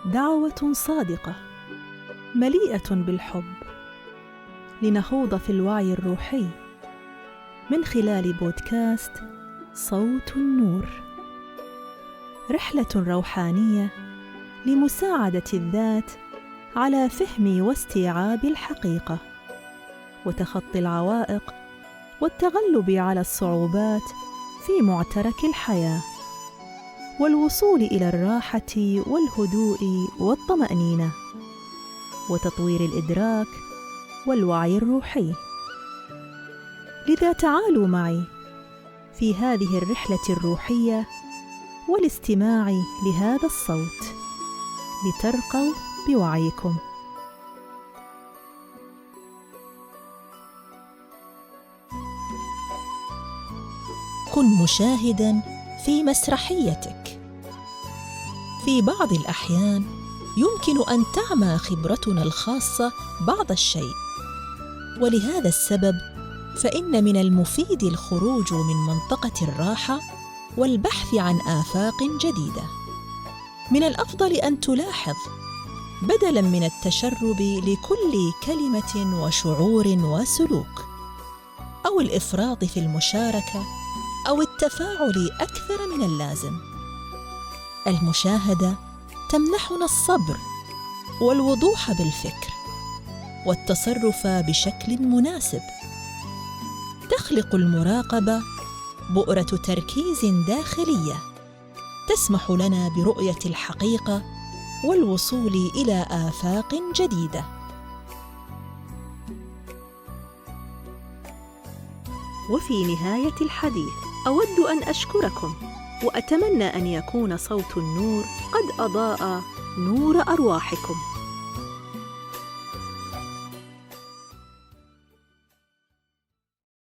دعوة صادقة مليئة بالحب لنخوض في الوعي الروحي من خلال بودكاست صوت النور، رحلة روحانية لمساعدة الذات على فهم واستيعاب الحقيقة وتخطي العوائق والتغلب على الصعوبات في معترك الحياة، والوصول إلى الراحة والهدوء والطمأنينة وتطوير الإدراك والوعي الروحي. لذا تعالوا معي في هذه الرحلة الروحية والاستماع لهذا الصوت لترقوا بوعيكم. كن مشاهداً في مسرحيتك. في بعض الأحيان يمكن أن تعمى خبرتنا الخاصة بعض الشيء، ولهذا السبب فإن من المفيد الخروج من منطقة الراحة والبحث عن آفاق جديدة. من الأفضل أن تلاحظ بدلاً من التشرب لكل كلمة وشعور وسلوك، أو الإفراط في المشاركة أو التفاعل أكثر من اللازم. المشاهدة تمنحنا الصبر والوضوح بالفكر والتصرف بشكل مناسب. تخلق المراقبة بؤرة تركيز داخلية تسمح لنا برؤية الحقيقة والوصول إلى آفاق جديدة. وفي نهاية الحديث أود أن أشكركم، وأتمنى أن يكون صوت النور قد أضاء نور أرواحكم.